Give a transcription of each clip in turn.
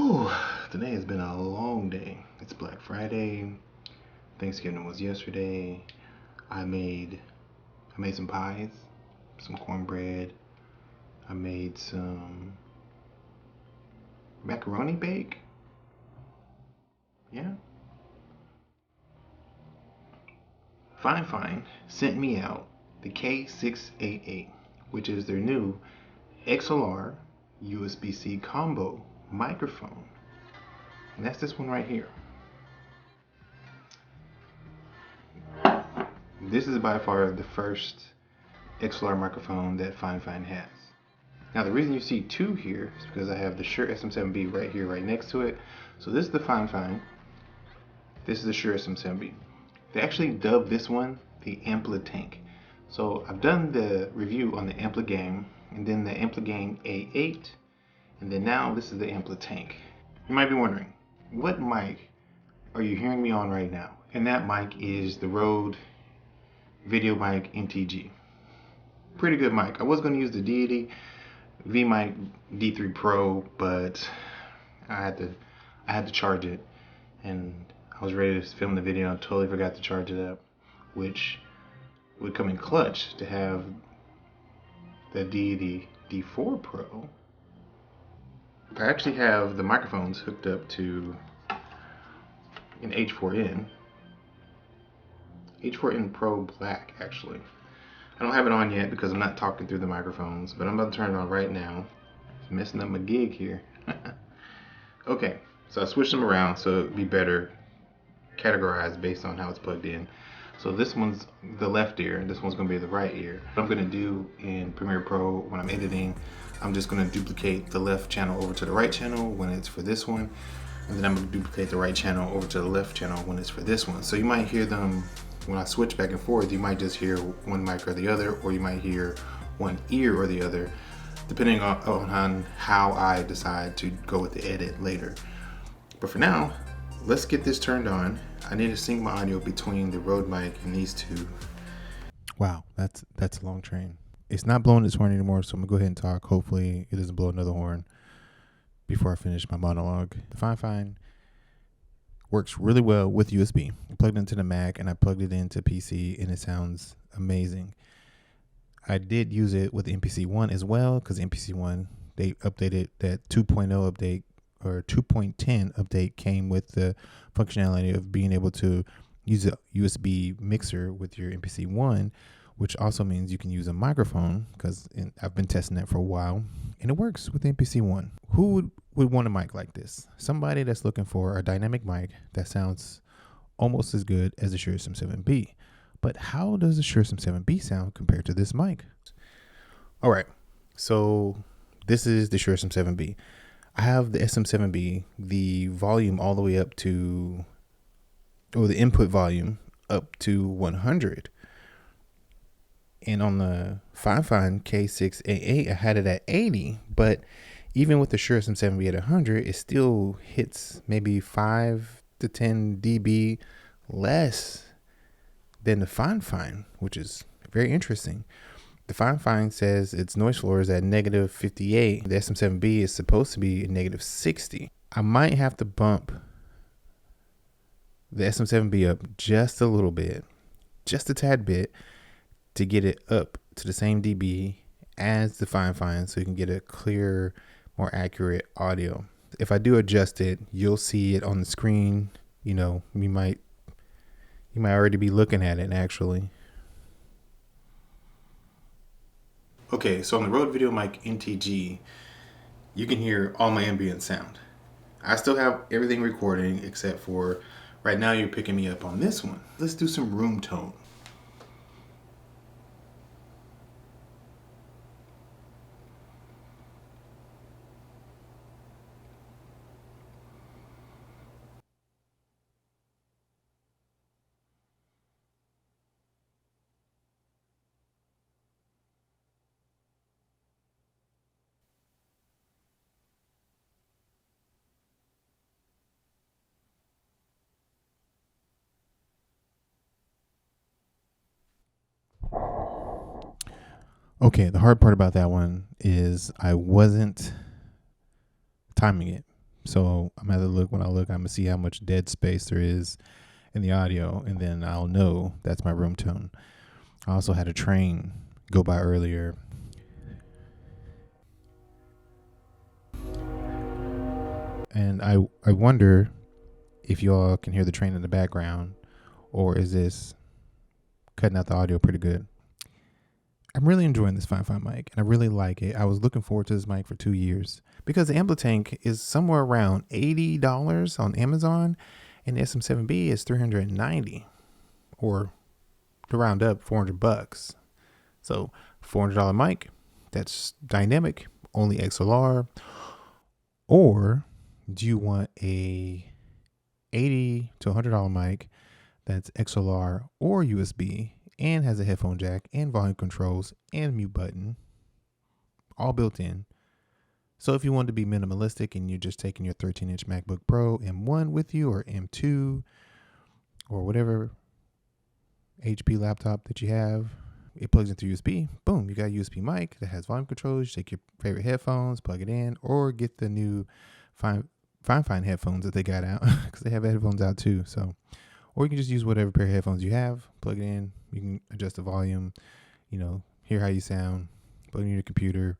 Whew, today has been a long day. It's Black Friday. Thanksgiving was yesterday. I made some pies, some cornbread. I made some macaroni bake. Yeah. Fifine sent me out the K688, which is their new XLR USB-C combo microphone. And that's this one right here. This is by far the first XLR microphone that Fifine has. Now the reason you see two here is because I have the Shure SM7B right here, right next to it. So this is the Fifine. This is the Shure SM7B. They actually dubbed this one the Amplitank. So I've done the review on the Ampligang, and then the Ampligang A8, and then now this is the Amplitank. You might be wondering, what mic are you hearing me on right now? And that mic is the Rode Video Mic MTG. Pretty good mic. I was going to use the Deity V-Mic D3 Pro, but I had to charge it, and I was ready to film the video and totally forgot to charge it up, which would come in clutch to have the Deity D4 Pro. I actually have the microphones hooked up to an H4n Pro Black, actually. I don't have it on yet because I'm not talking through the microphones, but I'm about to turn it on right now. It's messing up my gig here. Okay, so I switched them around so it'd be better categorized based on how it's plugged in. So this one's the left ear, and this one's gonna be the right ear. What I'm gonna do in Premiere Pro when I'm editing, I'm just gonna duplicate the left channel over to the right channel when it's for this one, and then I'm gonna duplicate the right channel over to the left channel when it's for this one. So you might hear them when I switch back and forth. You might just hear one mic or the other, or you might hear one ear or the other, depending on how I decide to go with the edit later. But for now, let's get this turned on. I need to sync my audio between the Rode mic and these two. Wow, that's a long train. It's not blowing its horn anymore, so I'm gonna go ahead and talk. Hopefully it doesn't blow another horn before I finish my monologue. The Fifine works really well with USB. I plugged it into the Mac and I plugged it into PC, and it sounds amazing. I did use it with the MPC-1 as well, because MPC-1, they updated that 2.0 update, or 2.10 update came with the functionality of being able to use a USB mixer with your MPC-1, which also means you can use a microphone, because I've been testing that for a while, and it works with the MPC-1. Who would want a mic like this? Somebody that's looking for a dynamic mic that sounds almost as good as the Shure SM7B. But how does the Shure SM7B sound compared to this mic? All right, so this is the Shure SM7B. I have the SM7B, the volume all the way up to, or the input volume up to 100. And on the Fifine K688, I had it at 80, but even with the Shure SM7B at 100, it still hits maybe 5 to 10 dB less than the Fifine, which is very interesting. The Fifine says its noise floor is at -58. The SM7B is supposed to be -60. I might have to bump the SM7B up just a little bit, just a tad bit, to get it up to the same dB as the Fifine, so you can get a clearer, more accurate audio. If I do adjust it, you'll see it on the screen. You know, you might already be looking at it actually. Okay, so on the Rode Video Mic MTG, you can hear all my ambient sound. I still have everything recording except for right now you're picking me up on this one. Let's do some room tone. Okay, the hard part about that one is I wasn't timing it. So I'm gonna have to look. When I look, I'm gonna see how much dead space there is in the audio, and then I'll know that's my room tone. I also had a train go by earlier. And I wonder if y'all can hear the train in the background, or is this cutting out the audio pretty good? I'm really enjoying this Fifine mic, and I really like it. I was looking forward to this mic for 2 years because the Amplitank is somewhere around $80 on Amazon, and the SM7B is $390, or to round up, $400. So $400 mic, that's dynamic, only XLR. Or do you want a $80 to $100 mic that's XLR or USB and has a headphone jack and volume controls and mute button all built in? So if you want to be minimalistic and you're just taking your 13-inch MacBook Pro M1 with you, or M2, or whatever HP laptop that you have, it plugs into USB. Boom, you got a USB mic that has volume controls. You take your favorite headphones, plug it in, or get the new Fifine headphones that they got out, because they have headphones out too. So, or you can just use whatever pair of headphones you have, plug it in. You can adjust the volume, hear how you sound, plug it in your computer,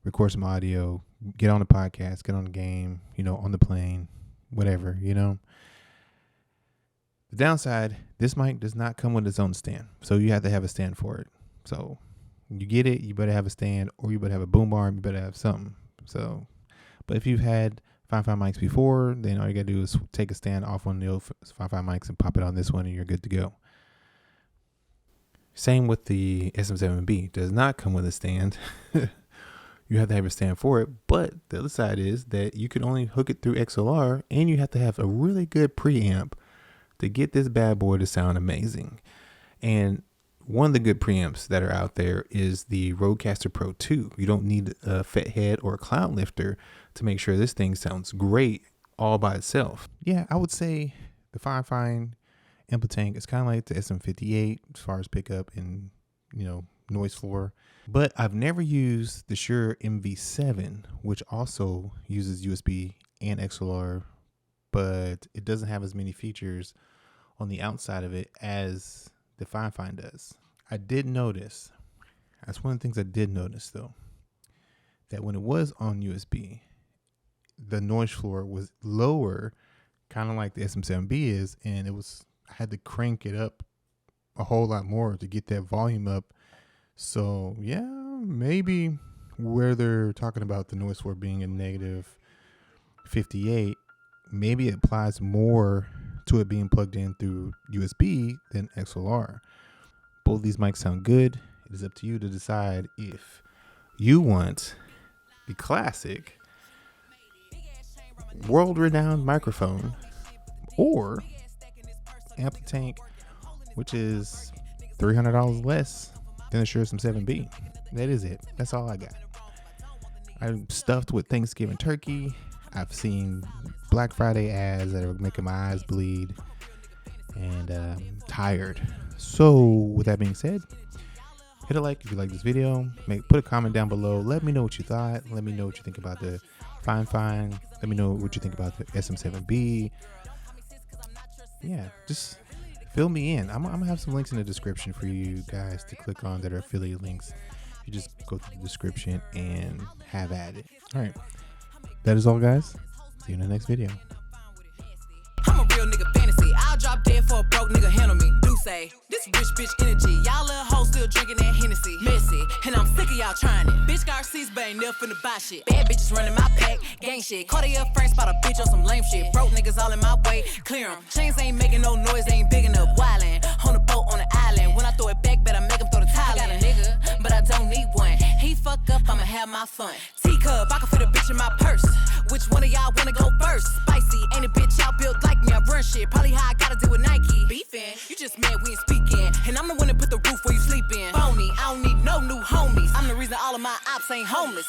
record some audio, get on the podcast, get on the game, on the plane, whatever, The downside, this mic does not come with its own stand. So you have to have a stand for it. So you get it, you better have a stand, or you better have a boom arm, you better have something. So, but if you've had Fifine mics before, then all you gotta do is take a stand off one of the old Fifine mics and pop it on this one, and you're good to go. Same with the SM7B. Does not come with a stand. You have to have a stand for it. But the other side is that you can only hook it through XLR, and you have to have a really good preamp to get this bad boy to sound amazing. And one of the good preamps that are out there is the RodeCaster Pro 2. You don't need a FET head or a cloud lifter to make sure this thing sounds great all by itself. Yeah, I would say the Fifine Amplitank is kind of like the SM58 as far as pickup and, noise floor. But I've never used the Shure MV7, which also uses USB and XLR, but it doesn't have as many features on the outside of it as the Fifine does. I did notice, that's one of the things I did notice though, that when it was on USB, the noise floor was lower, kind of like the SM7B is, and I had to crank it up a whole lot more to get that volume up. So yeah, maybe where they're talking about the noise floor being a negative 58, maybe it applies more to it being plugged in through USB than XLR. Both these mics sound good. It is up to you to decide if you want the classic world-renowned microphone or Amplitank, which is $300 less than the Shure SM7B. That is it. That's all I got. I'm stuffed with Thanksgiving turkey. I've seen Black Friday ads that are making my eyes bleed, and I'm tired. So with that being said, hit a like if you like this video. Put a comment down below. Let me know what you thought. Let me know what you think about the Fifine. Let me know what you think about the SM7B. Yeah, just fill me in. I'm gonna have some links in the description for you guys to click on that are affiliate links. You just go to the description and have at it. All right. That is all, guys. See you in the next video. I'm a real nigga fantasy. I'll drop dead for a broke nigga handle me. Do say this rich bitch energy. Y'all little hoes still drinking that Hennessy. Messy, and I'm sick of y'all trying it. Bitch got receipts, but ain't never finna buy shit. Bad bitches running my pack, gang shit. Cartier Frank spot a bitch on some lame shit. Broke niggas all in my way, clear 'em. Chains ain't making no noise, ain't big enough. Wildin' on the boat on the island. When I throw it back, better make 'em throw the tile. I got a nigga, but I don't need one. He fuck up, I'ma have my fun. Teacup, I can fit a bitch in my purse. Which one of y'all wanna go first? Spicy, ain't a bitch out built like me. I run shit, probably how I gotta deal with Nike. Beefin', you just mad we ain't speaking. And I'm the one that put the roof where you sleep in. Phony, I don't need no new homies. I'm the reason all of my ops ain't homeless.